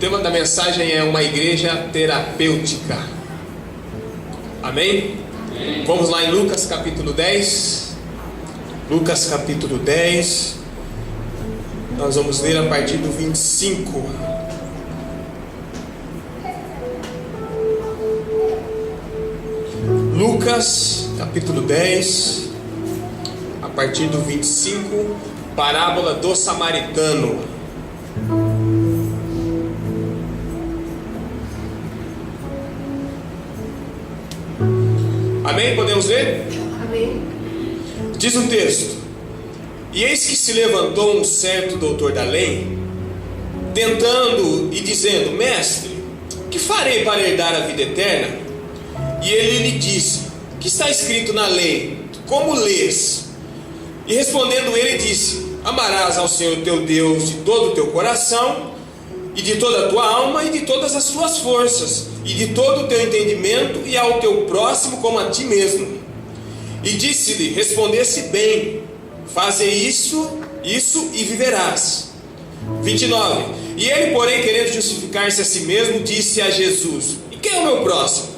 tema da mensagem é uma igreja terapêutica. Amém? Amém. Vamos lá em Lucas capítulo 10. Lucas capítulo 10. Nós vamos ler a partir do 25. Lucas capítulo 10, a partir do 25, parábola do samaritano. Amém? Podemos ler? Amém. Diz o texto: E eis que se levantou um certo doutor da lei, tentando e dizendo: Mestre, que farei para herdar a vida eterna? E ele lhe disse: Que está escrito na lei? Como lês? E respondendo ele disse: Amarás ao Senhor teu Deus de todo o teu coração, e de toda a tua alma, e de todas as tuas forças, e de todo o teu entendimento, e ao teu próximo como a ti mesmo. E disse-lhe: Respondesse bem, faze isso e viverás. 29. E ele, porém, querendo justificar-se a si mesmo, disse a Jesus: E quem é o meu próximo?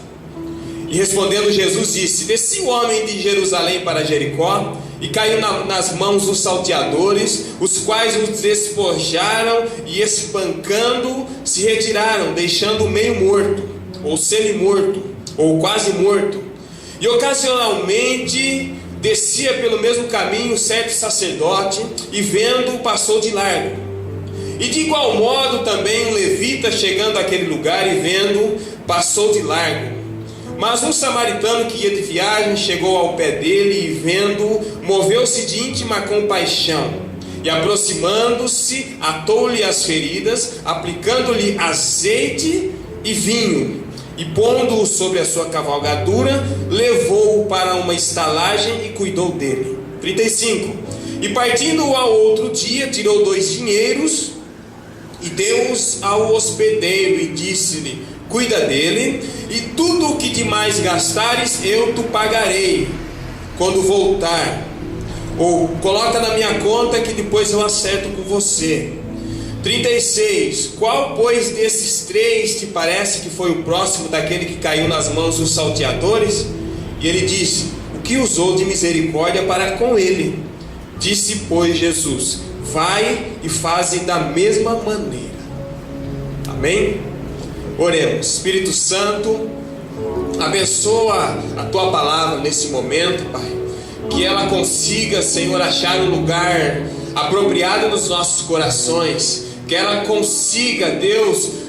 E respondendo Jesus disse: Desci o homem de Jerusalém para Jericó, e caiu nas mãos dos salteadores, os quais o despojaram e espancando se retiraram, deixando-o meio morto, ou semi-morto, ou quase morto. E ocasionalmente descia pelo mesmo caminho certo sacerdote, e vendo, passou de largo. E de igual modo também um levita, chegando àquele lugar e vendo, passou de largo. Mas um samaritano que ia de viagem chegou ao pé dele e vendo, moveu-se de íntima compaixão, e aproximando-se, atou-lhe as feridas, aplicando-lhe azeite e vinho, e pondo-o sobre a sua cavalgadura, levou-o para uma estalagem e cuidou dele. 35. E partindo ao outro dia, tirou 2 dinheiros e deu-os ao hospedeiro, e disse-lhe: Cuida dele, e tudo o que demais gastares eu te pagarei quando voltar. Ou coloca na minha conta que depois eu acerto com você. 36. Qual, pois, desses 3 te parece que foi o próximo daquele que caiu nas mãos dos salteadores? E ele disse: O que usou de misericórdia para com ele. Disse, pois, Jesus: Vai e faze da mesma maneira. Amém? Oremos. Espírito Santo, abençoa a Tua palavra nesse momento, Pai. Que ela consiga, Senhor, achar um lugar apropriado nos nossos corações. Que ela consiga, Deus,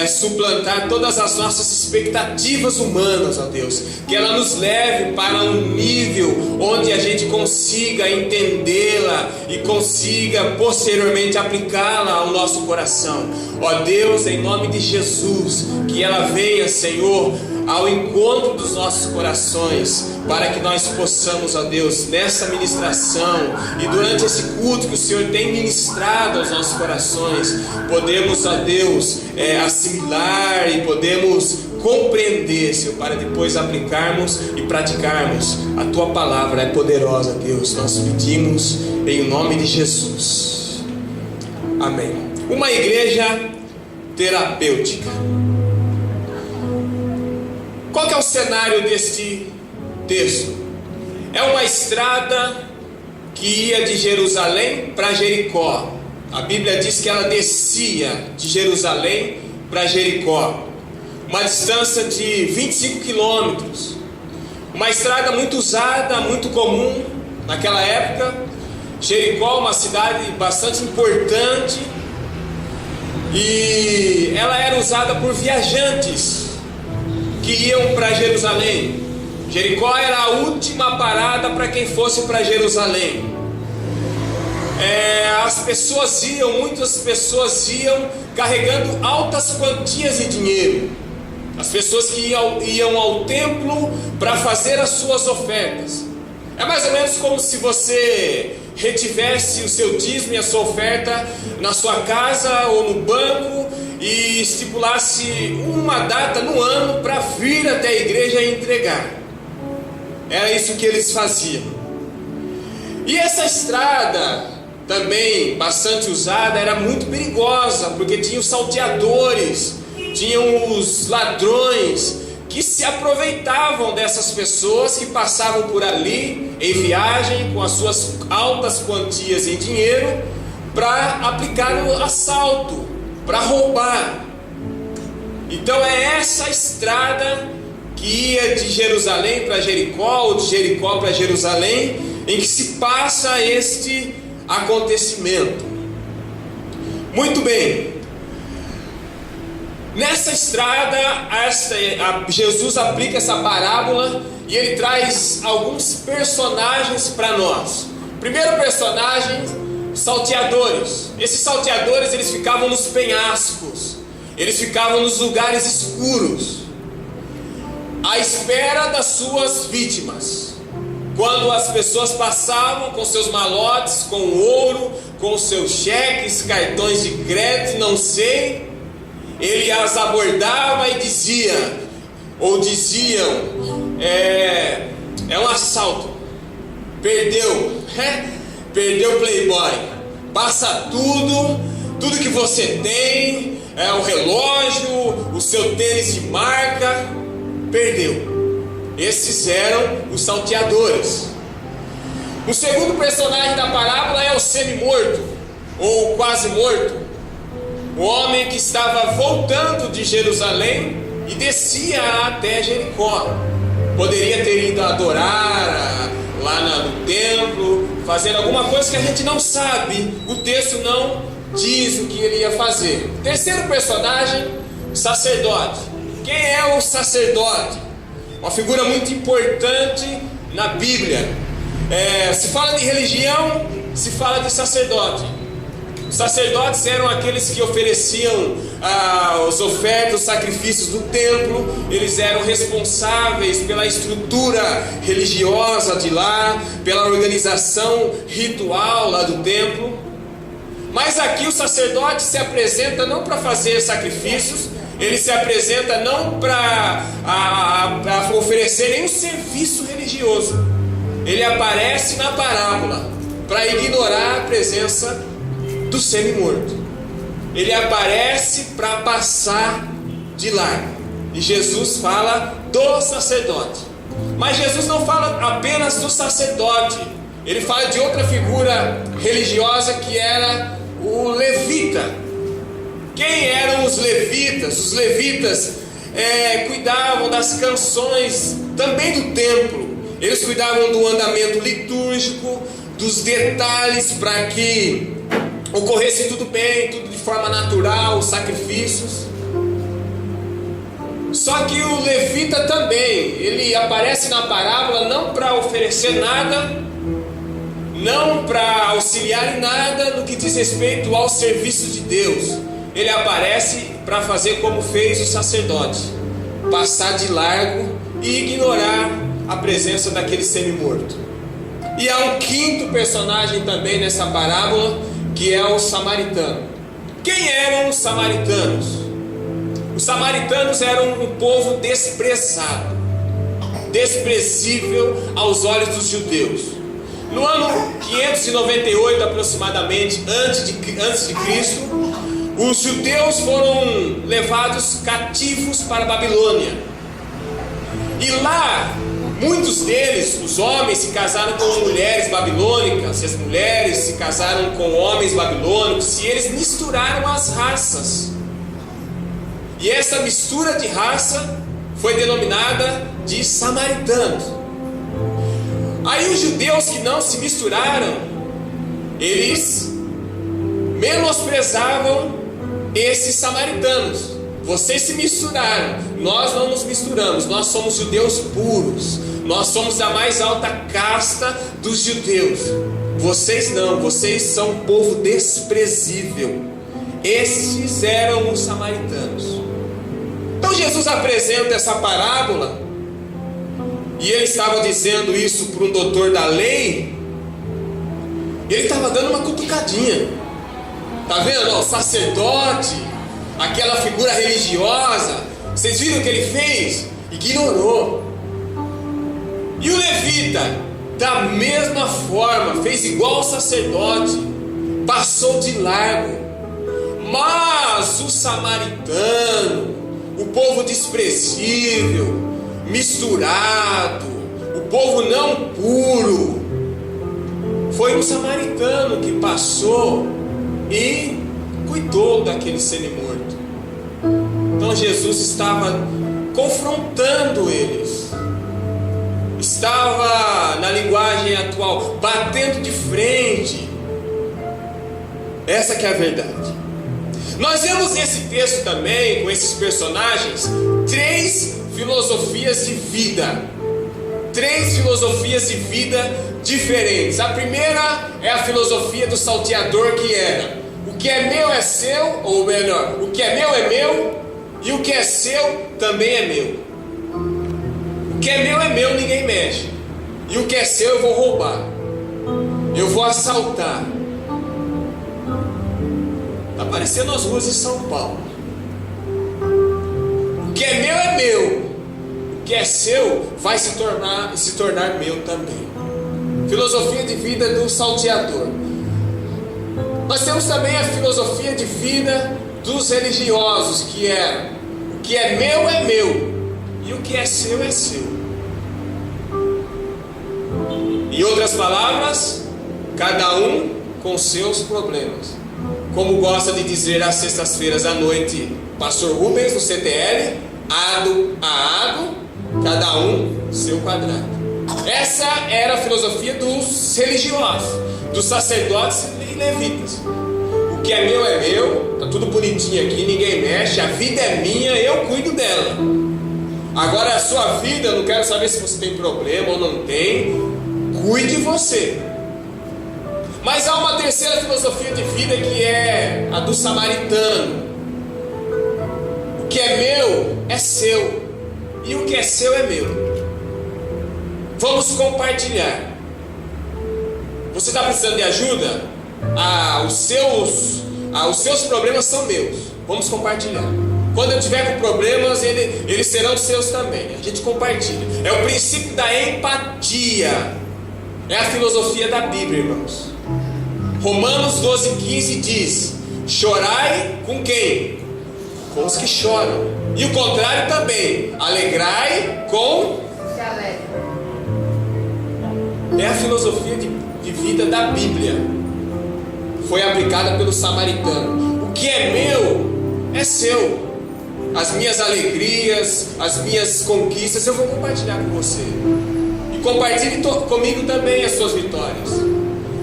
suplantar todas as nossas expectativas humanas, ó Deus. Que ela nos leve para um nível onde a gente consiga entendê-la e consiga posteriormente aplicá-la ao nosso coração. Ó Deus, em nome de Jesus, que ela venha, Senhor, ao encontro dos nossos corações, para que nós possamos, ó Deus, nessa ministração e durante esse culto que o Senhor tem ministrado aos nossos corações, podemos, ó Deus, assimilar e podemos compreender, Senhor, para depois aplicarmos e praticarmos. A Tua palavra é poderosa, Deus. Nós pedimos em nome de Jesus. Amém. Uma igreja terapêutica. Qual que é o cenário deste texto? É uma estrada que ia de Jerusalém para Jericó. A Bíblia diz que ela descia de Jerusalém para Jericó, uma distância de 25 quilômetros. Uma estrada muito usada, muito comum naquela época. Jericó, uma cidade bastante importante, e ela era usada por viajantes que iam para Jerusalém. Jericó era a última parada para quem fosse para Jerusalém. Muitas pessoas iam carregando altas quantias de dinheiro. As pessoas que iam ao templo para fazer as suas ofertas. É mais ou menos como se você retivesse o seu dízimo e a sua oferta na sua casa ou no banco e estipulasse uma data no ano para vir até a igreja e entregar. Era isso que eles faziam. E essa estrada também bastante usada, era muito perigosa, porque tinha os salteadores, tinham os ladrões que se aproveitavam dessas pessoas que passavam por ali em viagem com as suas altas quantias em dinheiro para aplicar o assalto, para roubar. Então é essa estrada que ia de Jerusalém para Jericó, ou de Jericó para Jerusalém, em que se passa este acontecimento. Muito bem. Nessa estrada, Jesus aplica essa parábola e ele traz alguns personagens para nós. Primeiro personagem, salteadores. Esses salteadores, eles ficavam nos penhascos, eles ficavam nos lugares escuros, à espera das suas vítimas. Quando as pessoas passavam com seus malotes, com ouro, com seus cheques, cartões de crédito, não sei, ele as abordava e dizia, ou diziam, é um assalto, perdeu o Playboy, passa tudo que você tem, o relógio, o seu tênis de marca, perdeu. Esses eram os salteadores. O segundo personagem da parábola é o semi-morto, ou quase morto. O homem que estava voltando de Jerusalém e descia até Jericó. Poderia ter ido adorar lá no templo, fazer alguma coisa que a gente não sabe. O texto não diz o que ele ia fazer. Terceiro personagem, sacerdote. Quem é o sacerdote? Uma figura muito importante na Bíblia. Se fala de religião, se fala de sacerdote. Os sacerdotes eram aqueles que ofereciam as ofertas, os sacrifícios do templo. Eles eram responsáveis pela estrutura religiosa de lá, pela organização ritual lá do templo. Mas aqui o sacerdote se apresenta não para fazer sacrifícios, ele se apresenta não para oferecer nenhum serviço religioso. Ele aparece na parábola para ignorar a presença do semi-morto. Ele aparece para passar de largo. E Jesus fala do sacerdote. Mas Jesus não fala apenas do sacerdote. Ele fala de outra figura religiosa que era o levita. Quem eram os levitas? Os levitas cuidavam das canções também do templo. Eles cuidavam do andamento litúrgico, dos detalhes para que ocorresse tudo bem, tudo de forma natural, os sacrifícios. Só que o levita também, ele aparece na parábola não para oferecer nada, não para auxiliar em nada no que diz respeito ao serviço de Deus. Ele aparece para fazer como fez o sacerdote, passar de largo e ignorar a presença daquele semi-morto. E há um quinto personagem também nessa parábola, que é o samaritano. Quem eram os samaritanos? Os samaritanos eram um povo desprezado, desprezível aos olhos dos judeus. No ano 598 aproximadamente, antes de Cristo, os judeus foram levados cativos para a Babilônia. E lá, muitos deles, os homens, se casaram com mulheres babilônicas, e as mulheres se casaram com homens babilônicos, e eles misturaram as raças. E essa mistura de raça foi denominada de samaritanos. Aí os judeus que não se misturaram, eles menosprezavam esses samaritanos. Vocês se misturaram, nós não nos misturamos, nós somos judeus puros, nós somos da mais alta casta dos judeus. Vocês não, vocês são um povo desprezível. Esses eram os samaritanos. Então Jesus apresenta essa parábola, e ele estava dizendo isso para um doutor da lei. Ele estava dando uma cutucadinha. Está vendo? O sacerdote, aquela figura religiosa, vocês viram o que ele fez? Ignorou. E o levita, da mesma forma, fez igual ao sacerdote, passou de largo. Mas o samaritano, o povo desprezível, misturado, o povo não puro, foi um samaritano que passou e cuidou daquele semi-morto. Então Jesus estava confrontando eles, estava, na linguagem atual, batendo de frente. Essa que é a verdade. Nós vemos nesse texto também, com esses personagens, 3 filosofias de vida. 3 filosofias de vida diferentes. A primeira é a filosofia do salteador, que era: o que é meu é seu, ou melhor, o que é meu, e o que é seu também é meu. O que é meu, ninguém mexe. E o que é seu eu vou roubar, eu vou assaltar. Está aparecendo nas ruas de São Paulo. O que é meu, o que é seu vai se tornar meu também. Filosofia de vida do salteador. Nós temos também a filosofia de vida dos religiosos, que é: o que é meu, e o que é seu é seu. Em outras palavras, cada um com seus problemas. Como gosta de dizer às sextas-feiras à noite Pastor Rubens no CTL, ado a ado, cada um seu quadrado. Essa era a filosofia dos religiosos, dos sacerdotes e levitas. O que é meu, está tudo bonitinho aqui, ninguém mexe, a vida é minha, eu cuido dela. Agora a sua vida, eu não quero saber se você tem problema ou não tem, cuide de você. Mas há uma terceira filosofia de vida, que é a do samaritano. O que é meu é seu, e o que é seu é meu. Vamos compartilhar. Você está precisando de ajuda? Os seus problemas são meus. Vamos compartilhar. Quando eu tiver com problemas, eles serão seus também. A gente compartilha. É o princípio da empatia. É a filosofia da Bíblia, irmãos. Romanos 12,15 diz: chorai com quem? Com os que choram. E o contrário também: alegrai com... É a filosofia de vida da Bíblia. Foi aplicada pelo samaritano. O que é meu é seu. As minhas alegrias, as minhas conquistas, eu vou compartilhar com você. E compartilhe comigo também as suas vitórias.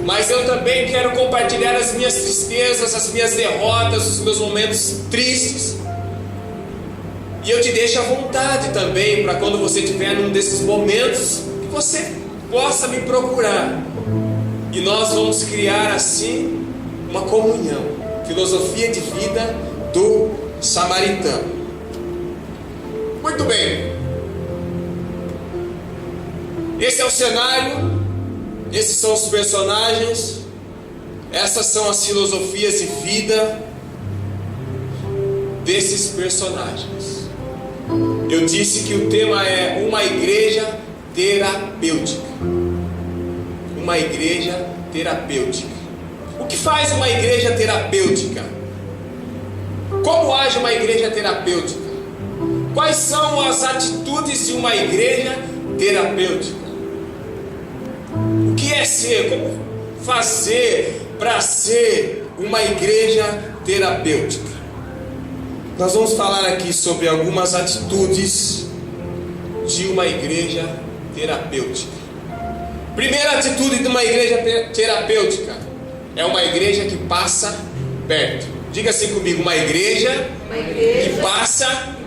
Mas eu também quero compartilhar as minhas tristezas, as minhas derrotas, os meus momentos tristes. E eu te deixo à vontade também, para quando você estiver num desses momentos, que você possa me procurar. E nós vamos criar assim uma comunhão. Filosofia de vida do samaritano. Muito bem. Esse é o cenário. Esses são os personagens. Essas são as filosofias de vida desses personagens. Eu disse que o tema é uma igreja terapêutica. Uma igreja terapêutica. O que faz uma igreja terapêutica? Como age uma igreja terapêutica? Quais são as atitudes de uma igreja terapêutica? O que é ser? Como fazer para ser uma igreja terapêutica? Nós vamos falar aqui sobre algumas atitudes de uma igreja terapêutica. Primeira atitude de uma igreja terapêutica é uma igreja que passa perto. Diga assim comigo: uma igreja que passa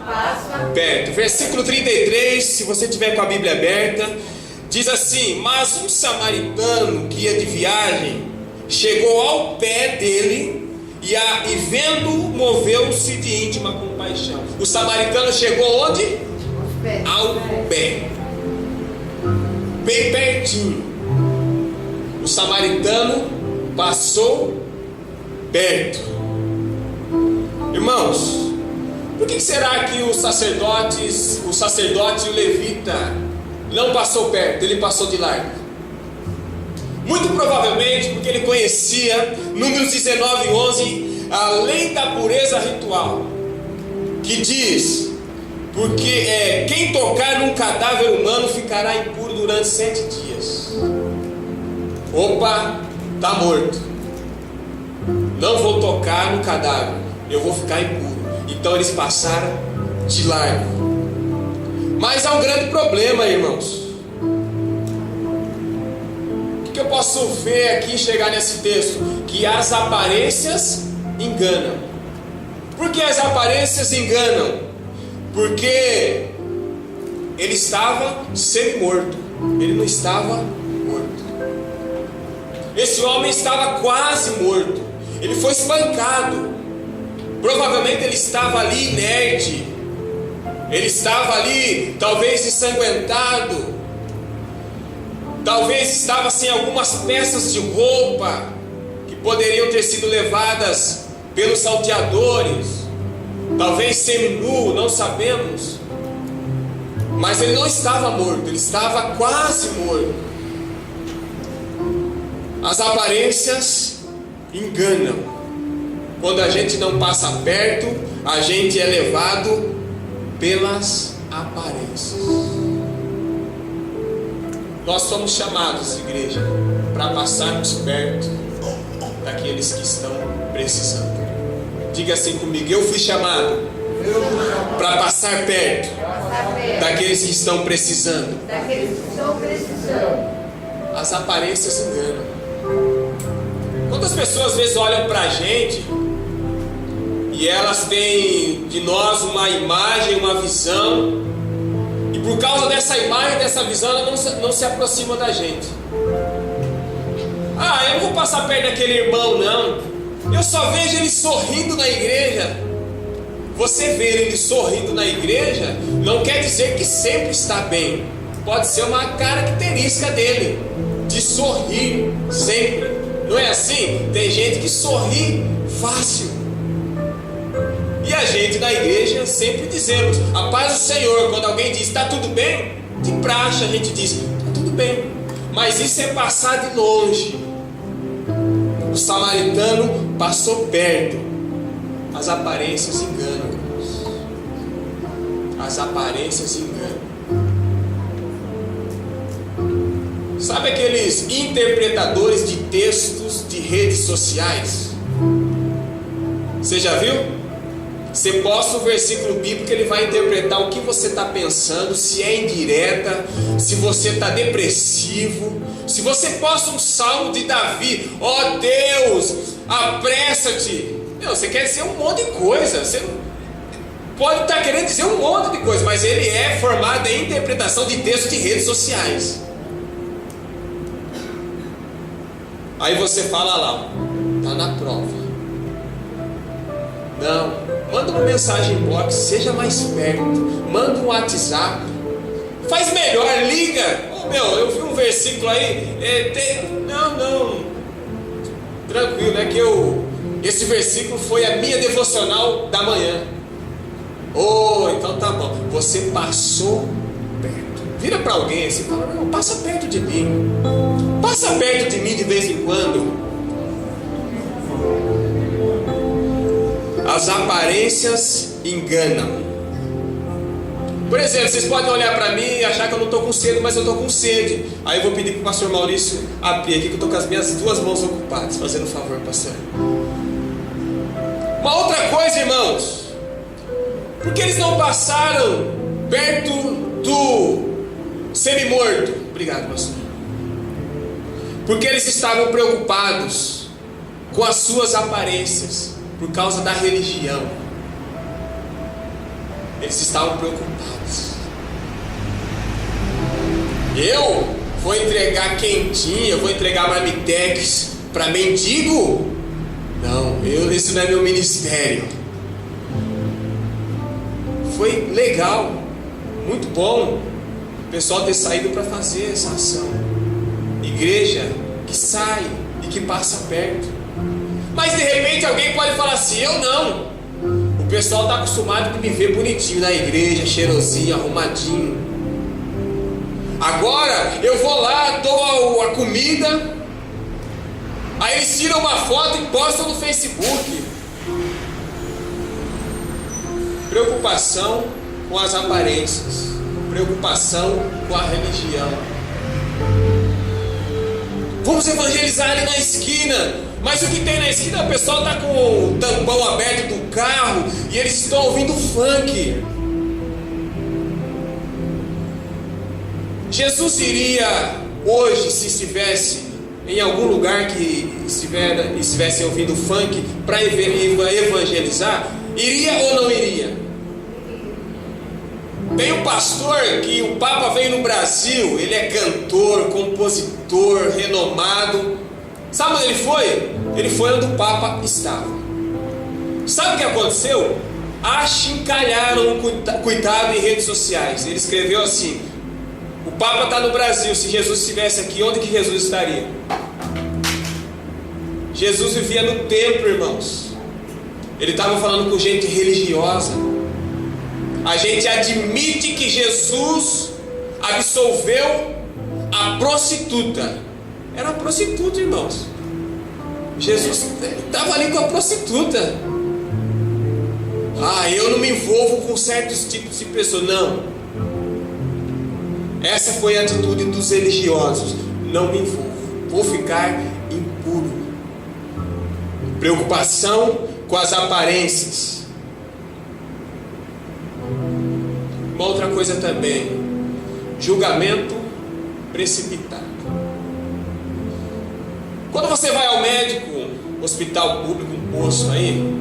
perto. Versículo 33, se você tiver com a Bíblia aberta, diz assim: mas um samaritano que ia de viagem chegou ao pé dele e vendo, moveu-se de íntima compaixão. O samaritano chegou onde? Ao pé. Bem pertinho. O samaritano passou perto. Irmãos, por que será que o sacerdote e o levita não passou perto, ele passou de largo? Muito provavelmente porque ele conhecia Números 19:11, além da pureza ritual, que diz: porque quem tocar num cadáver humano ficará impuro durante 7 dias. Opa, está morto. Não vou tocar no cadáver, eu vou ficar impuro. Então eles passaram de largo. Mas há um grande problema, irmãos. O que eu posso ver aqui, chegar nesse texto? Que as aparências enganam. Por que as aparências enganam? Porque ele estava semi-morto, ele não estava morto. Esse homem estava quase morto, ele foi espancado. Provavelmente ele estava ali inerte, ele estava ali talvez ensanguentado, talvez estava sem algumas peças de roupa que poderiam ter sido levadas pelos salteadores, talvez semi-nu, não sabemos. Mas ele não estava morto, ele estava quase morto. As aparências enganam. Quando a gente não passa perto, a gente é levado pelas aparências. Nós somos chamados, igreja, para passarmos perto daqueles que estão precisando. Diga assim comigo: eu fui chamado para passar perto daqueles que estão precisando. As aparências enganam. Quantas pessoas às vezes olham para a gente e elas têm de nós uma imagem, uma visão, e por causa dessa imagem, dessa visão, ela não se aproxima da gente. Eu não vou passar perto daquele irmão, não. Eu só vejo ele sorrindo na igreja. Você ver ele sorrindo na igreja não quer dizer que sempre está bem. Pode ser uma característica dele, de sorrir sempre. Não é assim? Tem gente que sorri fácil. E a gente na igreja sempre dizemos: a paz do Senhor. Quando alguém diz está tudo bem, de praxe a gente diz está tudo bem. Mas isso é passar de longe. O samaritano passou perto. As aparências enganam. As aparências enganam. Sabe aqueles interpretadores de textos de redes sociais? Você já viu? Você posta o versículo bíblico, ele vai interpretar o que você está pensando, se é indireta, se você está depressivo. Se você posta um salmo de Davi: ó Deus, apressa-te. Você quer dizer um monte de coisa. Você pode estar querendo dizer um monte de coisa, mas ele é formado em interpretação de textos de redes sociais. Aí você fala lá: está na prova. Não, manda uma mensagem inbox, seja mais perto, manda um WhatsApp, faz melhor, liga. Eu vi um versículo aí, não, tranquilo, esse versículo foi a minha devocional da manhã. Então tá bom, você passou perto. Vira para alguém assim e fala: não, passa perto de mim, passa perto de mim de vez em quando. As aparências enganam. Por exemplo, vocês podem olhar para mim e achar que eu não estou com sede, mas eu estou com sede. Aí eu vou pedir para o pastor Maurício abrir aqui, que eu estou com as minhas 2 mãos ocupadas. Fazendo um favor, pastor. Uma outra coisa, irmãos, porque eles não passaram perto do semi-morto? Obrigado, pastor. Porque eles estavam preocupados com as suas aparências, por causa da religião. Eles estavam preocupados. Eu vou entregar quentinha, eu vou entregar marmitex para mendigo? Não, esse não é meu ministério. Foi legal, muito bom o pessoal ter saído para fazer essa ação. Igreja que sai e que passa perto. Mas de repente alguém pode falar assim: eu não. O pessoal está acostumado com me ver bonitinho na igreja, cheirosinho, arrumadinho. Agora eu vou lá, dou a comida, Aí eles tiram uma foto e postam no Facebook. Preocupação com as aparências, preocupação com a religião. Vamos evangelizar ali na esquina. Mas o que tem na esquina? O pessoal está com o tampão aberto do carro e eles estão ouvindo funk. Jesus iria hoje, se estivesse em algum lugar que estivesse ouvindo funk, para evangelizar, iria ou não iria? Tem um pastor que o Papa veio no Brasil, ele é cantor, compositor, renomado. Sabe onde ele foi? Ele foi onde o Papa estava. Sabe o que aconteceu? Achincalharam o coitado em redes sociais. Ele escreveu assim: o Papa está no Brasil, se Jesus estivesse aqui, onde que Jesus estaria? Jesus vivia no templo, irmãos. Ele estava falando com gente religiosa. A gente admite que Jesus absolveu a prostituta. Era uma prostituta, irmãos. Jesus estava ali com a prostituta. Eu não me envolvo com certos tipos de pessoas. Não. Essa foi a atitude dos religiosos. Não me envolvo. Vou ficar impuro. Preocupação com as aparências. Uma outra coisa também: julgamento precipitado. Quando você vai ao médico, hospital público, um posto aí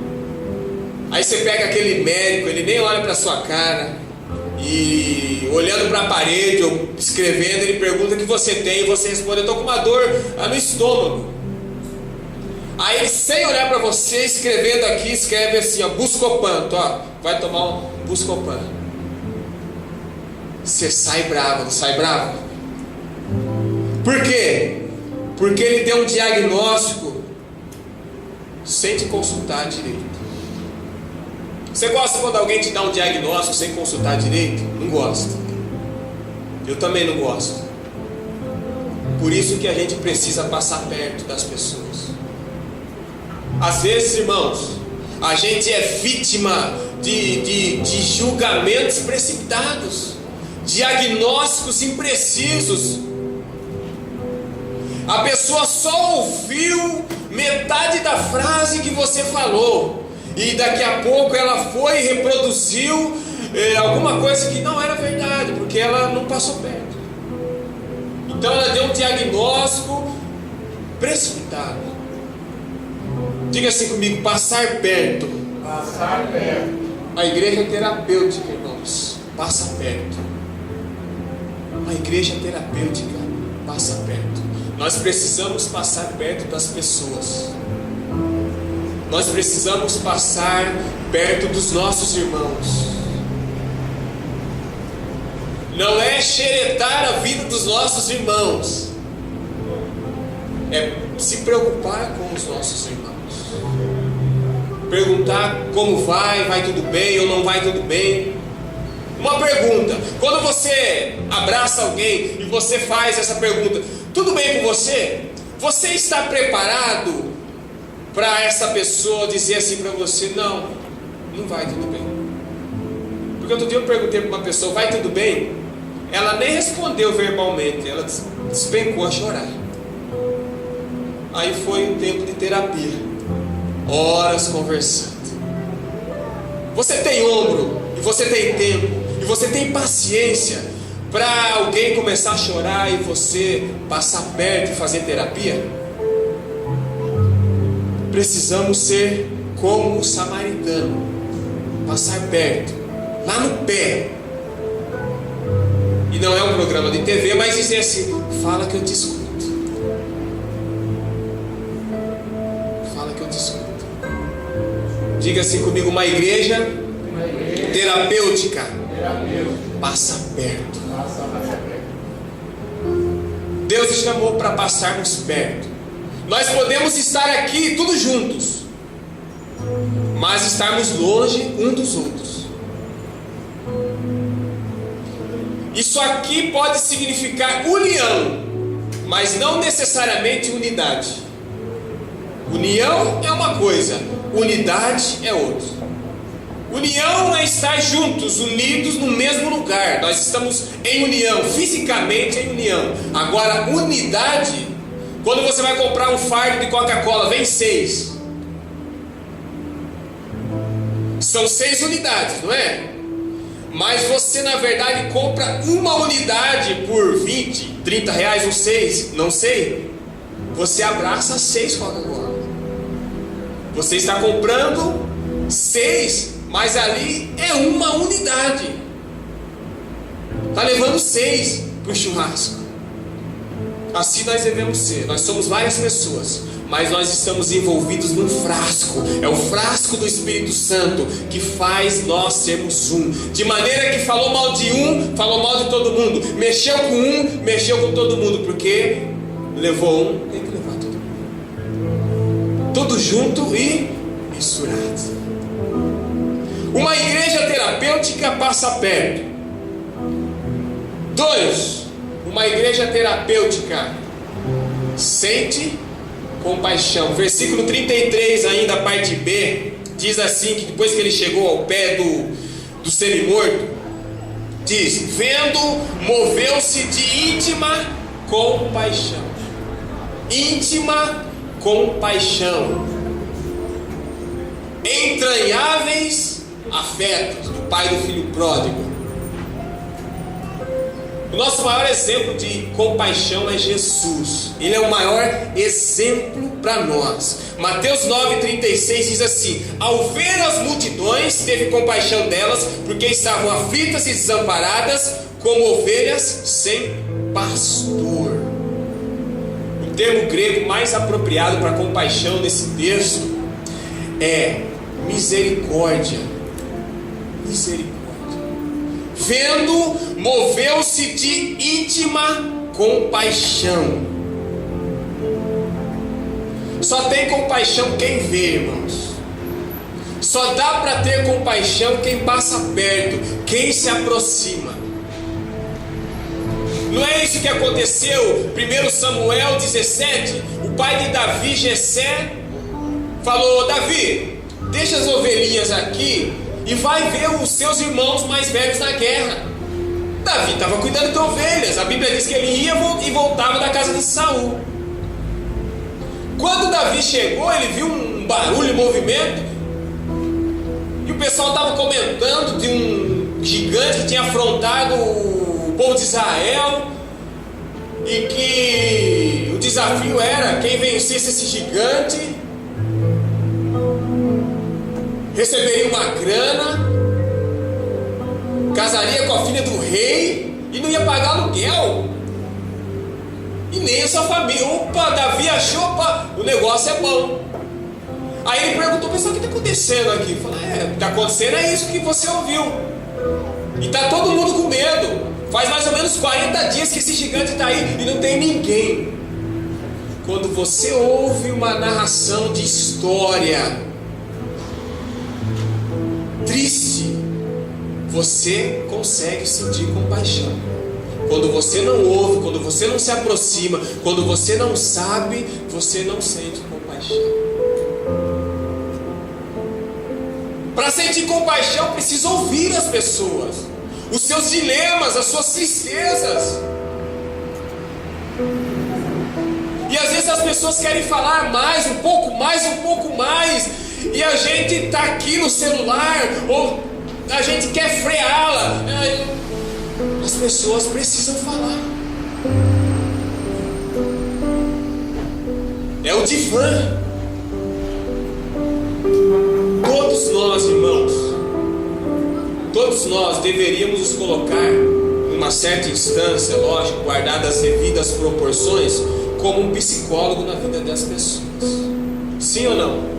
você pega aquele médico, ele nem olha para a sua cara, e olhando para a parede ou escrevendo, ele pergunta o que você tem, e você responde: eu estou com uma dor no estômago. Aí ele, sem olhar para você, escrevendo aqui, escreve assim: Buscopan, vai tomar um Buscopan. Você sai bravo, não sai bravo? Por quê? Porque ele deu um diagnóstico sem te consultar direito. Você gosta quando alguém te dá um diagnóstico sem consultar direito? Não gosta. Eu também não gosto. Por isso que a gente precisa passar perto das pessoas. Às vezes, irmãos, a gente é vítima de julgamentos precipitados, diagnósticos imprecisos. A pessoa só ouviu metade da frase que você falou, e daqui a pouco ela foi e reproduziu alguma coisa que não era verdade, porque ela não passou perto. Então ela deu um diagnóstico precipitado. Diga assim comigo: passar perto. Passar perto. A igreja terapêutica, irmãos, passa perto. A igreja terapêutica passa perto. Nós precisamos passar perto das pessoas. Nós precisamos passar perto dos nossos irmãos. Não é xeretar a vida dos nossos irmãos, é se preocupar com os nossos irmãos. Perguntar como vai tudo bem ou não vai tudo bem. Uma pergunta: quando você abraça alguém e você faz essa pergunta: tudo bem com você? Você está preparado para essa pessoa dizer assim para você: não vai tudo bem? Porque outro dia eu perguntei para uma pessoa: vai tudo bem? Ela nem respondeu verbalmente, ela despencou a chorar. Aí foi um tempo de terapia, horas conversando. Você tem ombro, e você tem tempo, e você tem paciência para alguém começar a chorar e você passar perto e fazer terapia? Precisamos ser como o samaritano, passar perto, lá no pé. E não é um programa de TV, mas dizer assim: fala que eu te escuto. Fala que eu te escuto. Diga assim comigo: uma igreja terapêutica passa perto. Deus nos chamou para passarmos perto. Nós podemos estar aqui todos juntos, mas estarmos longe um dos outros. Isso aqui pode significar união, mas não necessariamente unidade. União é uma coisa, unidade é outra. União é estar juntos, unidos no mesmo lugar. Nós estamos em união, fisicamente em união. Agora, unidade, quando você vai comprar um fardo de Coca-Cola, vem 6. São 6 unidades, não é? Mas você na verdade compra uma unidade por 20, 30 reais ou 6, não sei. Você abraça 6 Coca-Cola. Você está comprando 6, mas ali é uma unidade. Está levando 6 para o churrasco. Assim nós devemos ser. Nós somos várias pessoas, mas nós estamos envolvidos num frasco. É o frasco do Espírito Santo que faz nós sermos um. De maneira que falou mal de um, falou mal de todo mundo. Mexeu com um, mexeu com todo mundo. Porque levou um, tem que levar todo mundo. Tudo junto e misturado. Uma igreja terapêutica passa perto. 2. Uma igreja terapêutica sente compaixão. Versículo 33, ainda a parte B, diz assim, que depois que ele chegou ao pé do semi-morto, diz: vendo, moveu-se de íntima compaixão. Íntima compaixão. Entranháveis afetos do pai do filho pródigo. O nosso maior exemplo de compaixão é Jesus. Ele é o maior exemplo para nós. Mateus 9,36 diz assim: ao ver as multidões, teve compaixão delas, porque estavam aflitas e desamparadas, como ovelhas sem pastor. O termo grego mais apropriado para compaixão nesse texto é misericórdia. Misericórdia. Vendo, moveu-se de íntima compaixão. Só tem compaixão quem vê, irmãos. Só dá para ter compaixão quem passa perto, quem se aproxima. Não é isso que aconteceu? 1 Samuel 17, o pai de Davi, Jessé, falou: Davi, deixa as ovelhinhas aqui e vai ver os seus irmãos mais velhos na guerra. Davi estava cuidando de ovelhas. A Bíblia diz que ele ia e voltava da casa de Saul. Quando Davi chegou, ele viu um barulho, um movimento, e o pessoal estava comentando de um gigante que tinha afrontado o povo de Israel, e que o desafio era: quem vencesse esse gigante receberia uma grana, casaria com a filha do rei e não ia pagar aluguel, e nem a sua família. Opa, Davi achou, opa, o negócio é bom. Aí ele perguntou: pessoal, o que está acontecendo aqui? Falou: o que está acontecendo é isso que você ouviu, e está todo mundo com medo. Faz mais ou menos 40 dias que esse gigante está aí e não tem ninguém. Quando você ouve uma narração de história triste, você consegue sentir compaixão. Quando você não ouve, quando você não se aproxima, quando você não sabe, você não sente compaixão. Para sentir compaixão, precisa ouvir as pessoas, os seus dilemas, as suas tristezas. E às vezes as pessoas querem falar mais, um pouco mais, um pouco mais, e a gente está aqui no celular, ou a gente quer freá-la. As pessoas precisam falar. É o divã. Todos nós, irmãos, todos nós deveríamos nos colocar numa certa instância, lógico, guardadas as devidas proporções, como um psicólogo na vida das pessoas. Sim ou não?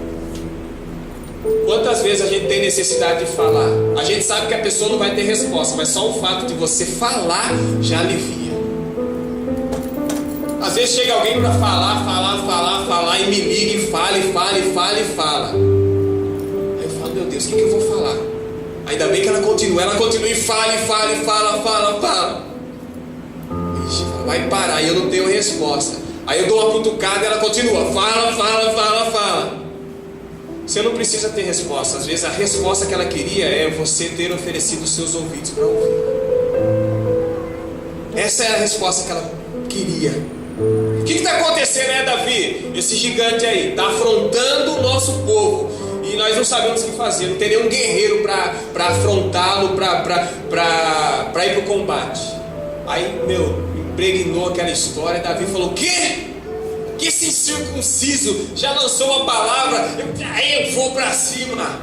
Quantas vezes a gente tem necessidade de falar? A gente sabe que a pessoa não vai ter resposta, mas só o fato de você falar já alivia. Às vezes chega alguém para falar e me liga e fala. Aí eu falo: meu Deus, o que eu vou falar? Ainda bem que ela continua e fala. Ixi, vai parar e eu não tenho resposta. Aí eu dou uma cutucada e ela continua, fala. Você não precisa ter resposta. Às vezes a resposta que ela queria é você ter oferecido os seus ouvidos para ouvir. Essa é a resposta que ela queria. O que está acontecendo, né, Davi? Esse gigante aí está afrontando o nosso povo e nós não sabemos o que fazer. Não tem nenhum guerreiro para afrontá-lo, para ir para o combate. Aí, impregnou aquela história. Davi falou: o quê? Que esse incircunciso já lançou uma palavra, aí eu vou para cima.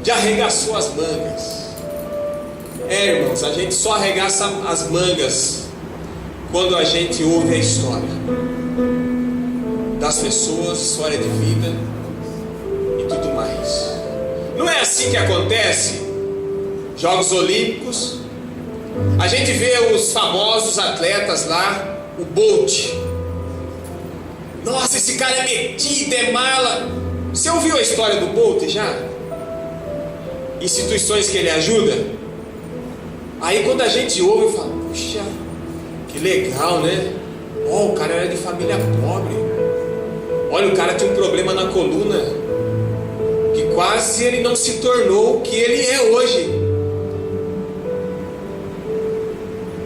Já arregaçou as mangas. Irmãos, a gente só arregaça as mangas quando a gente ouve a história das pessoas, história de vida e tudo mais. Não é assim que acontece? Jogos Olímpicos, a gente vê os famosos atletas lá, o Bolt. Nossa, esse cara é metido, é mala. Você ouviu a história do Bolt já? Instituições que ele ajuda? Aí quando a gente ouve, eu falo: puxa, que legal, né? O cara era de família pobre. Olha, o cara tinha um problema na coluna que quase ele não se tornou o que ele é hoje.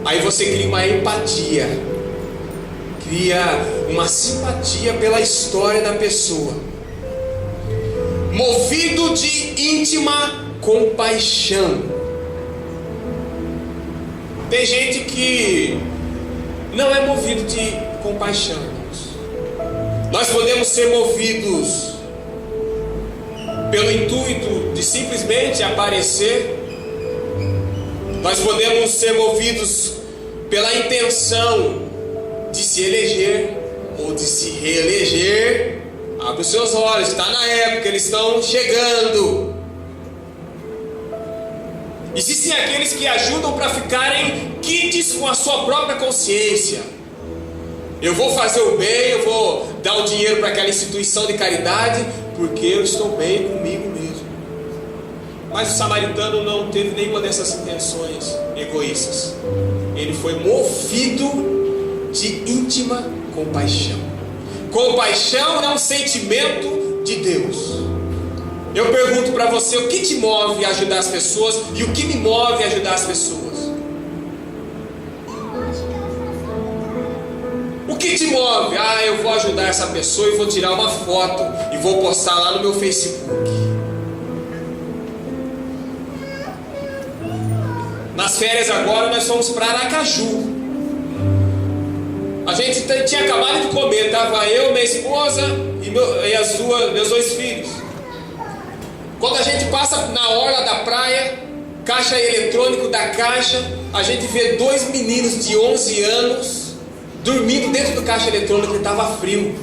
Aí você cria uma empatia, cria uma simpatia pela história da pessoa, movido de íntima compaixão. Tem gente que não é movido de compaixão, irmãos. Nós podemos ser movidos pelo intuito de simplesmente aparecer. Nós podemos ser movidos pela intenção de se eleger ou de se reeleger. Abre os seus olhos, está na época, eles estão chegando. Existem aqueles que ajudam para ficarem quites com a sua própria consciência. Eu vou fazer o bem, eu vou dar o dinheiro para aquela instituição de caridade, porque eu estou bem comigo mesmo. Mas o samaritano não teve nenhuma dessas intenções egoístas. Ele foi movido de íntima compaixão. Compaixão é um sentimento de Deus. Eu pergunto para você: o que te move a ajudar as pessoas e o que me move a ajudar as pessoas? O que te move? Eu vou ajudar essa pessoa e vou tirar uma foto e vou postar lá no meu Facebook. Nas férias agora nós fomos para Aracaju. A gente tinha acabado de comer, estava eu, minha esposa e meus dois filhos. Quando a gente passa na orla da praia, caixa eletrônico da Caixa, a gente vê dois meninos de 11 anos dormindo dentro do caixa eletrônico e estava frio.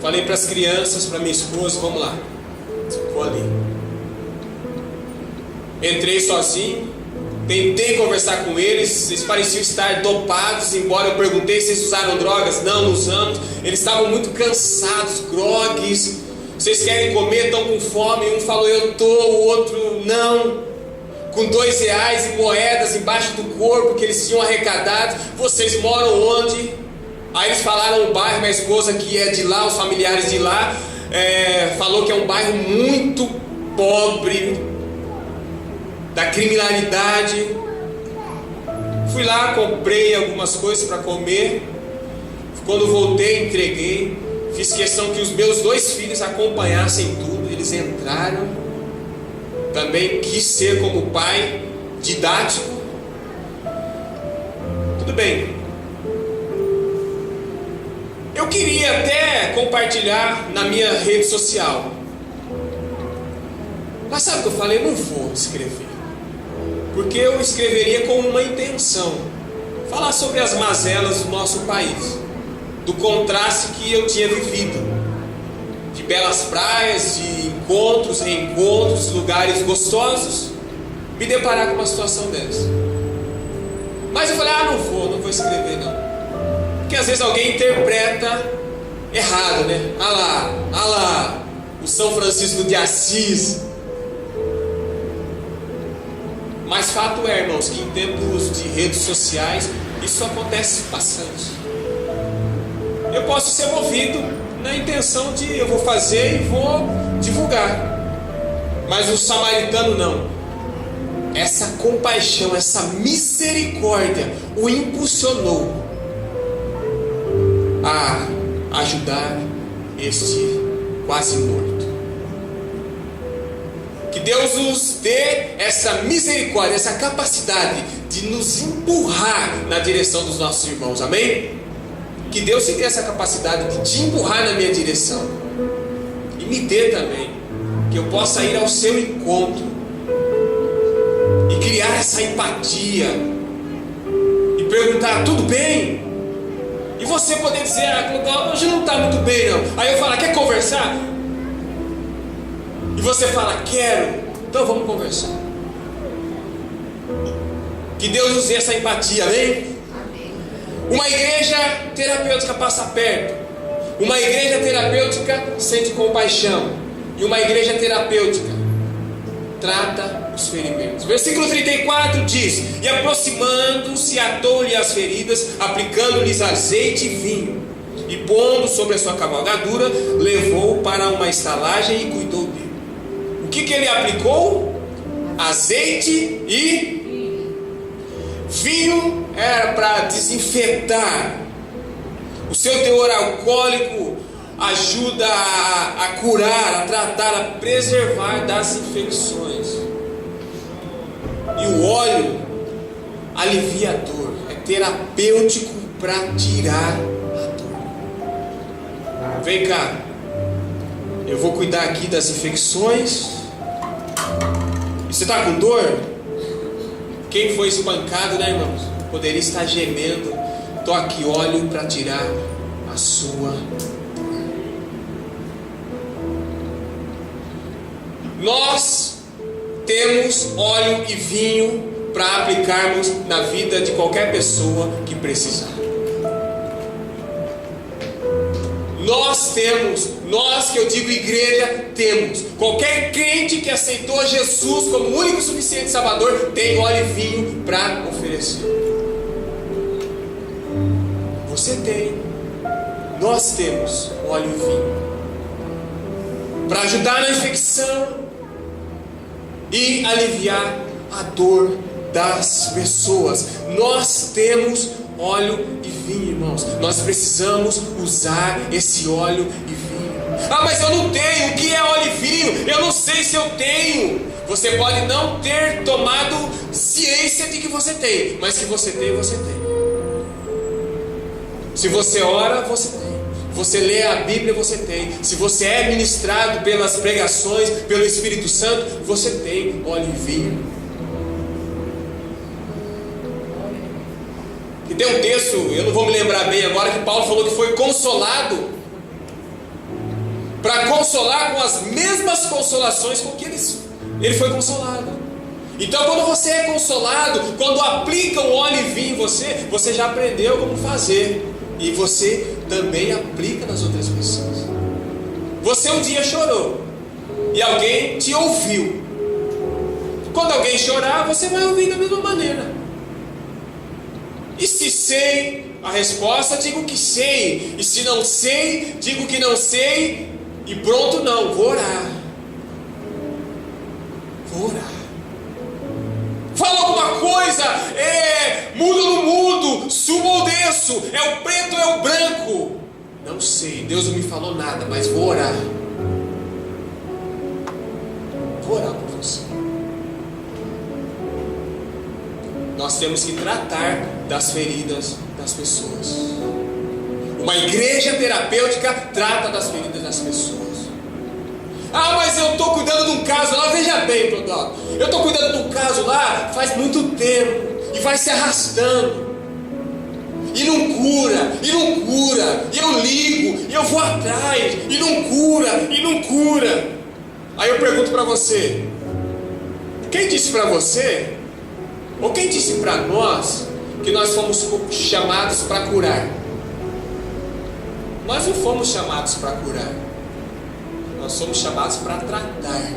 Falei para as crianças, para minha esposa: vamos lá. Ficou ali. Entrei sozinho, tentei conversar com eles. Eles pareciam estar dopados, embora eu perguntei se eles usaram drogas. Não usamos. Eles estavam muito cansados, grogues. Vocês querem comer? Estão com fome? Um falou: eu estou, o outro não. Com R$2 em moedas embaixo do corpo que eles tinham arrecadado. Vocês moram onde? Aí eles falaram o bairro. Minha esposa, que é de lá, os familiares de lá, falou que é um bairro muito pobre, da criminalidade. Fui lá, comprei algumas coisas para comer. Quando voltei, entreguei. Fiz questão que os meus dois filhos acompanhassem tudo. Eles entraram. Também quis ser como pai, didático. Tudo bem. Eu queria até compartilhar na minha rede social. Mas sabe o que eu falei? Eu não vou escrever. Porque eu escreveria com uma intenção: falar sobre as mazelas do nosso país, do contraste que eu tinha vivido, de belas praias, de encontros, reencontros, lugares gostosos, me deparar com uma situação dessa. Mas eu falei: não vou escrever não. Porque às vezes alguém interpreta errado, né? lá, o São Francisco de Assis. Mas fato é, irmãos, que em tempos de redes sociais isso acontece bastante. Eu posso ser movido na intenção de eu vou fazer e vou divulgar, mas o samaritano não. Essa compaixão, essa misericórdia o impulsionou a ajudar este quase morto. Que Deus nos dê essa misericórdia, essa capacidade de nos empurrar na direção dos nossos irmãos, amém? Que Deus te dê essa capacidade de te empurrar na minha direção, e me dê também, que eu possa ir ao seu encontro e criar essa empatia e perguntar: tudo bem? E você poder dizer: hoje não está muito bem não. Aí eu falo: quer conversar? E você fala: quero. Então vamos conversar. Que Deus nos dê essa empatia, amém? Uma igreja terapêutica passa perto. Uma igreja terapêutica sente compaixão. E uma igreja terapêutica trata os ferimentos. Versículo 34 diz: e aproximando-se, atou-lhe as feridas, aplicando-lhes azeite e vinho, e pondo sobre a sua cavalgadura, levou para uma estalagem e cuidou dele. O que ele aplicou? Azeite e vinho. Era para desinfetar. O seu teor alcoólico ajuda a curar, a tratar, a preservar das infecções. E o óleo alivia a dor, é terapêutico para tirar a dor. Vem cá, eu vou cuidar aqui das infecções. E você está com dor? Quem foi espancado, né, irmãos? Poderia estar gemendo. Estou aqui, óleo para tirar a sua dor. Nós temos óleo e vinho para aplicarmos na vida de qualquer pessoa que precisar. Nós temos, nós que eu digo igreja, temos. Qualquer crente que aceitou Jesus como o único e suficiente Salvador tem óleo e vinho para oferecer. Você tem, nós temos óleo e vinho para ajudar na infecção e aliviar a dor das pessoas. Nós temos óleo e vinho, irmãos. Nós precisamos usar esse óleo e vinho. Ah, mas eu não tenho. O que é óleo e vinho? Eu não sei se eu tenho. Você pode não ter tomado ciência de que você tem, mas que você tem, você tem. Se você ora, você tem. Você lê a Bíblia, você tem. Se você é ministrado pelas pregações, pelo Espírito Santo, você tem óleo e vinho. E tem um texto, eu não vou me lembrar bem agora, que Paulo falou que foi consolado, para consolar com as mesmas consolações com que ele foi consolado. Então quando você é consolado, quando aplica o óleo e vinho em você, você já aprendeu como fazer. E você também aplica nas outras pessoas. Você um dia chorou e alguém te ouviu. Quando alguém chorar, você vai ouvir da mesma maneira. E se sei a resposta, digo que sei. E se não sei, digo que não sei. E pronto, não, vou orar. Vou orar. Fala alguma coisa, mudo ou não mudo, subo ou desço, é o preto ou é o branco? Não sei, Deus não me falou nada, mas vou orar. Vou orar por você. Nós temos que tratar das feridas das pessoas. Uma igreja terapêutica trata das feridas das pessoas. Ah, mas eu estou cuidando de um caso lá, veja bem, Clodó. Eu estou cuidando de um caso lá faz muito tempo. E vai se arrastando. E não cura, e não cura. E eu ligo, e eu vou atrás. E não cura, e não cura. Aí eu pergunto para você: quem disse para você, ou quem disse para nós, que nós fomos chamados para curar? Nós não fomos chamados para curar. Nós somos chamados para tratar.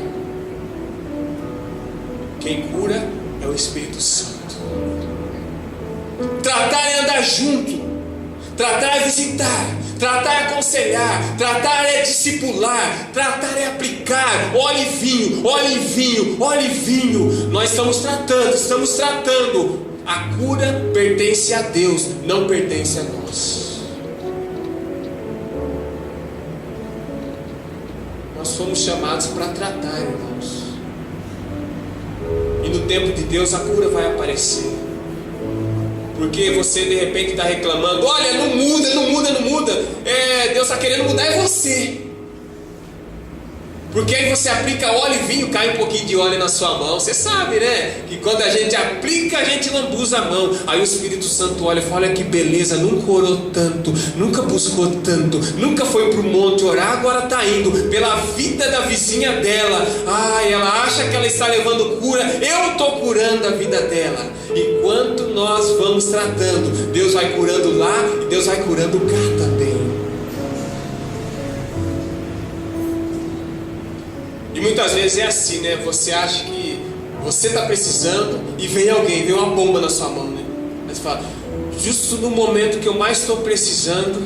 Quem cura é o Espírito Santo. Tratar é andar junto, tratar é visitar, tratar é aconselhar, tratar é discipular, tratar é aplicar. Óleo e vinho, óleo e vinho, óleo e vinho. Nós estamos tratando. A cura pertence a Deus, não pertence a nós. Nós fomos chamados para tratar, irmãos. E no tempo de Deus a cura vai aparecer. Porque você de repente está reclamando: olha, não muda. Deus está querendo mudar é você. Porque aí você aplica óleo e vinho, cai um pouquinho de óleo na sua mão. Você sabe, né? Que quando a gente aplica, a gente lambuza a mão. Aí o Espírito Santo olha e fala: olha que beleza, nunca orou tanto, nunca buscou tanto, nunca foi para o monte orar, agora está indo pela vida da vizinha dela. Ela acha que ela está levando cura, eu estou curando a vida dela. Enquanto nós vamos tratando, Deus vai curando lá e Deus vai curando cá também. E muitas vezes é assim, né? Você acha que você está precisando e vem alguém, vem uma bomba na sua mão, né? Aí você fala: justo no momento que eu mais estou precisando.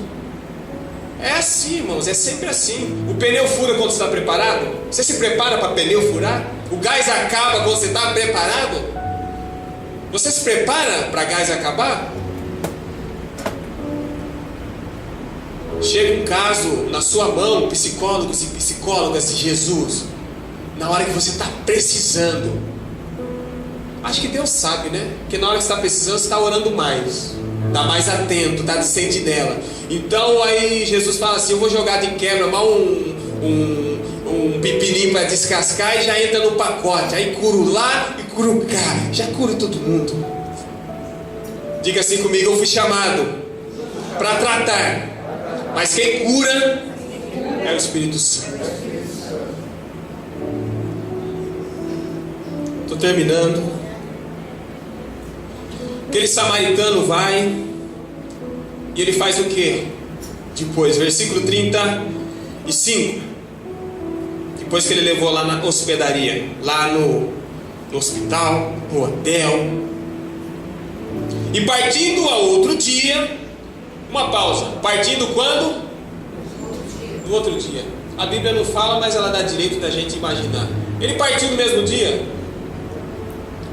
É assim, irmãos, é sempre assim. O pneu fura quando você está preparado? Você se prepara para pneu furar? O gás acaba quando você está preparado? Você se prepara para gás acabar? Chega um caso na sua mão, psicólogos e psicólogas de Jesus, na hora que você está precisando. Acho que Deus sabe, né? Porque na hora que você está precisando, você está orando mais, está mais atento, está de sentinela. Então aí Jesus fala assim: eu vou jogar de quebra mal um pipirim para descascar e já entra no pacote. Aí curo lá e curo cá, já curo todo mundo. Diga assim comigo: eu fui chamado para tratar, mas quem cura é o Espírito Santo. Estou terminando. Aquele samaritano vai e ele faz o que? Depois, versículo 35. Depois que ele levou lá na hospedaria, lá no hospital, no hotel, e partindo ao outro dia, uma pausa, partindo quando? No outro dia. A Bíblia não fala, mas ela dá direito da gente imaginar. Ele partiu no mesmo dia?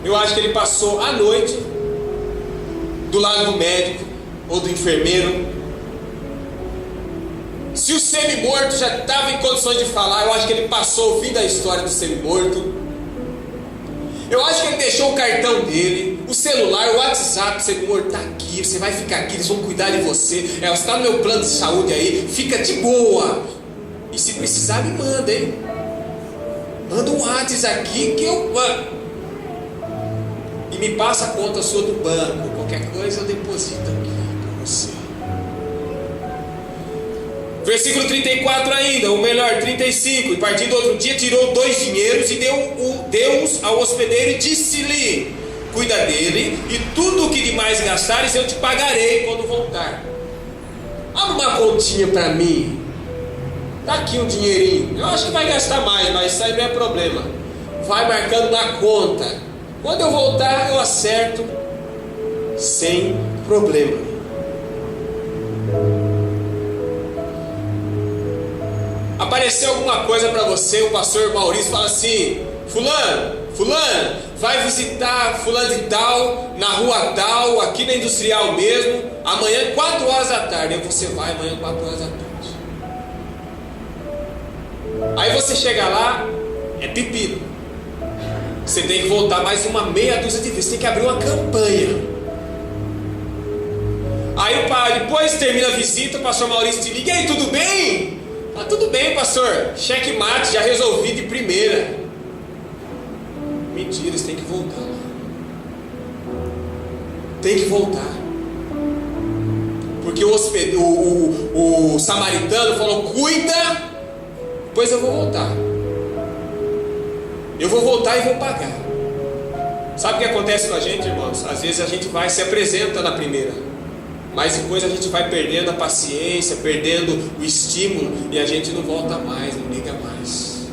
Eu acho que ele passou a noite do lado do médico ou do enfermeiro. Se o semi-morto já estava em condições de falar, eu acho que ele passou o fim da história do semi-morto. Eu acho que ele deixou o cartão dele, o celular, o WhatsApp: o semi-morto está aqui, você vai ficar aqui, eles vão cuidar de você. Você está no meu plano de saúde aí, fica de boa. E se precisar, me manda, hein? Manda um WhatsApp aqui que eu mando. E me passa a conta sua do banco. Qualquer coisa eu deposito aqui para você. Versículo 34 ainda, ou melhor, 35. E partindo outro dia, tirou 2 dinheiros e deu-os ao hospedeiro e disse-lhe: cuida dele, e tudo o que demais gastares eu te pagarei quando voltar. Abre uma continha para mim. Dá aqui um dinheirinho. Eu acho que vai gastar mais, mas isso aí não é problema. Vai marcando na conta. Quando eu voltar, eu acerto sem problema. Apareceu alguma coisa para você, o pastor Maurício fala assim: fulano, vai visitar fulano de tal, na rua tal, aqui na Industrial mesmo, amanhã 4 horas da tarde. Aí você vai amanhã 4 horas da tarde. Aí você chega lá, é pepino. Você tem que voltar mais uma meia dúzia de vezes. Você tem que abrir uma campanha. Aí o pai, depois termina a visita, o pastor Maurício te liga: e aí, tudo bem? Ah, tudo bem, pastor. Cheque mate, já resolvi de primeira. Mentira, você tem que voltar lá. Tem que voltar. Porque o samaritano falou: cuida, depois eu vou voltar. Eu vou voltar e vou pagar. Sabe o que acontece com a gente, irmãos? Às vezes a gente vai, se apresenta na primeira, mas depois a gente vai perdendo a paciência, perdendo o estímulo, e a gente não volta mais, não liga mais.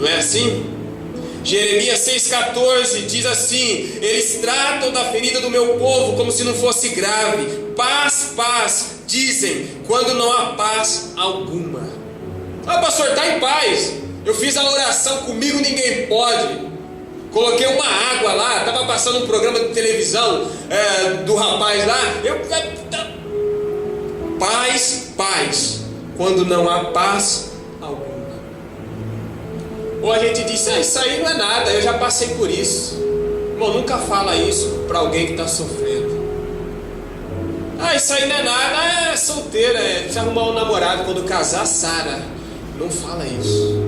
Não é assim? Jeremias 6,14 diz assim: eles tratam da ferida do meu povo como se não fosse grave. Paz, paz, dizem, quando não há paz alguma. Ah, pastor, está em paz. Eu fiz a oração, comigo ninguém pode. Coloquei uma água lá, estava passando um programa de televisão do rapaz lá. Paz, paz, quando não há paz alguma. Ou a gente diz: isso aí não é nada, eu já passei por isso. Irmão, nunca fala isso para alguém que está sofrendo. Isso aí não é nada, é solteira, precisa arrumar um namorado quando casar, Sara. Não fala isso.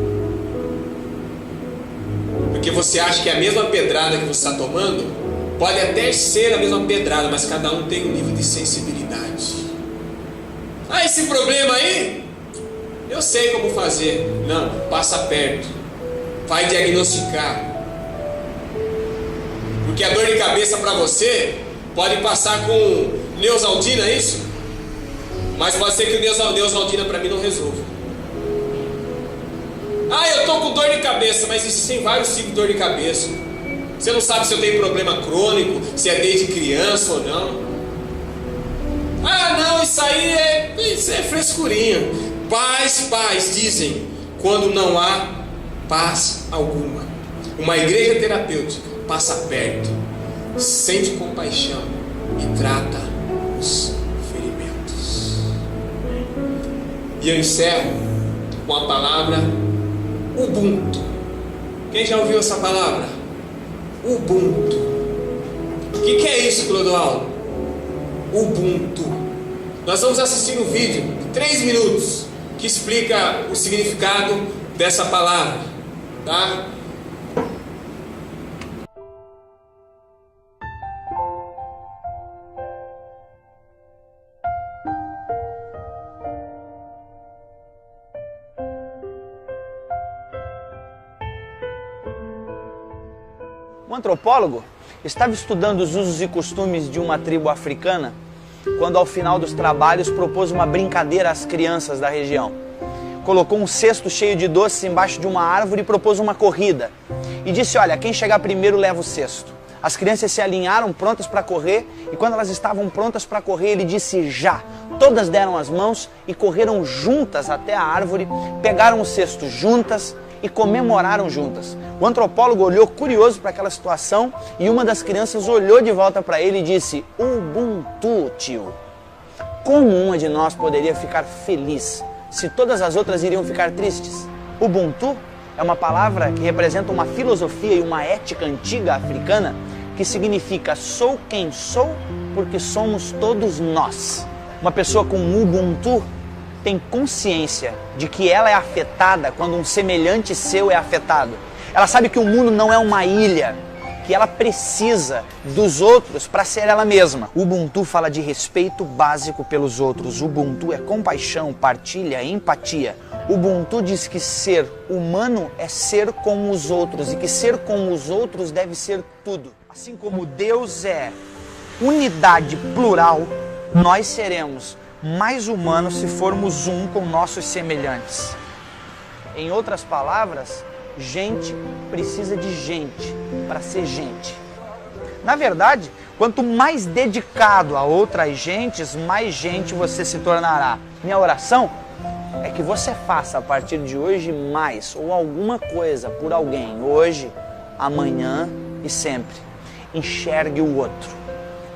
Porque você acha que a mesma pedrada que você está tomando pode até ser a mesma pedrada, mas cada um tem um nível de sensibilidade. Esse problema aí, eu sei como fazer. Não, passa perto, vai diagnosticar. Porque a dor de cabeça para você pode passar com Neosaldina, é isso? Mas pode ser que o Neosaldina para mim não resolva. Eu estou com dor de cabeça, mas existem vários tipos de dor de cabeça. Você não sabe se eu tenho problema crônico, se é desde criança ou não. Não, isso é frescurinha. Paz, paz, dizem, quando não há paz alguma. Uma igreja terapêutica passa perto, sente compaixão e trata os ferimentos. E eu encerro com a palavra Ubuntu. Quem já ouviu essa palavra? Ubuntu. O que é isso, Clodoaldo? Ubuntu. Nós vamos assistir um vídeo de 3 minutos que explica o significado dessa palavra, tá? Um antropólogo estava estudando os usos e costumes de uma tribo africana quando, ao final dos trabalhos, propôs uma brincadeira às crianças da região. Colocou um cesto cheio de doces embaixo de uma árvore e propôs uma corrida. E disse: olha, quem chegar primeiro leva o cesto. As crianças se alinharam prontas para correr e, quando elas estavam prontas para correr, ele disse: já. Todas deram as mãos e correram juntas até a árvore, pegaram o cesto juntas e comemoraram juntas. O antropólogo olhou curioso para aquela situação e uma das crianças olhou de volta para ele e disse: Ubuntu, tio. Como uma de nós poderia ficar feliz se todas as outras iriam ficar tristes? Ubuntu é uma palavra que representa uma filosofia e uma ética antiga africana que significa sou quem sou porque somos todos nós. Uma pessoa com Ubuntu tem consciência de que ela é afetada quando um semelhante seu é afetado. Ela sabe que o mundo não é uma ilha, que ela precisa dos outros para ser ela mesma. Ubuntu fala de respeito básico pelos outros. Ubuntu é compaixão, partilha, empatia. Ubuntu diz que ser humano é ser como os outros e que ser como os outros deve ser tudo. Assim como Deus é unidade plural, nós seremos mais humanos se formos um com nossos semelhantes. Em outras palavras, gente precisa de gente para ser gente. Na verdade, quanto mais dedicado a outras gentes, mais gente você se tornará. Minha oração é que você faça a partir de hoje mais ou alguma coisa por alguém, hoje, amanhã e sempre. Enxergue o outro,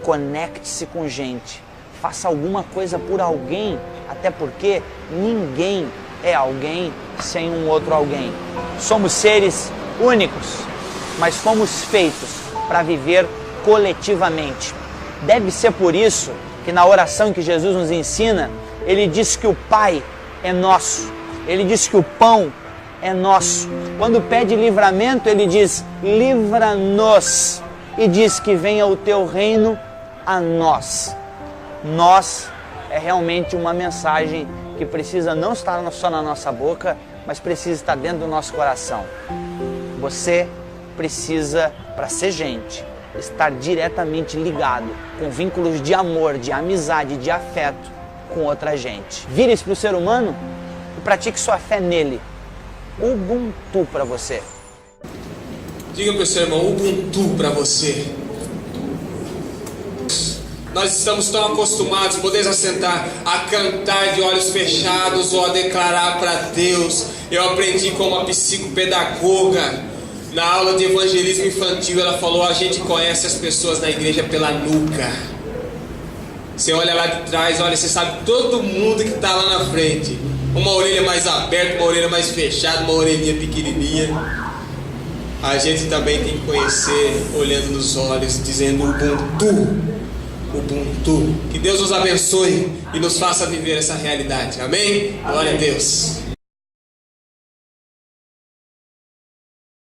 conecte-se com gente, faça alguma coisa por alguém, até porque ninguém é alguém sem um outro alguém. Somos seres únicos, mas fomos feitos para viver coletivamente. Deve ser por isso que na oração que Jesus nos ensina, ele diz que o Pai é nosso, ele diz que o pão é nosso. Quando pede livramento, ele diz: livra-nos, e diz que venha o teu reino a nós. Nós é realmente uma mensagem que precisa não estar só na nossa boca, mas precisa estar dentro do nosso coração. Você precisa, para ser gente, estar diretamente ligado com vínculos de amor, de amizade, de afeto com outra gente. Vire-se para o ser humano e pratique sua fé nele. Ubuntu para você. Diga para o seu irmão, Ubuntu para você. Nós estamos tão acostumados, podemos assentar, a cantar de olhos fechados ou a declarar para Deus. Eu aprendi com uma psicopedagoga na aula de evangelismo infantil. Ela falou: a gente conhece as pessoas na igreja pela nuca. Você olha lá de trás, olha, você sabe todo mundo que está lá na frente. Uma orelha mais aberta, uma orelha mais fechada, uma orelhinha pequenininha. A gente também tem que conhecer olhando nos olhos, dizendo Ubuntu. Ubuntu. Que Deus nos abençoe e nos faça viver essa realidade. Amém? Glória a Deus.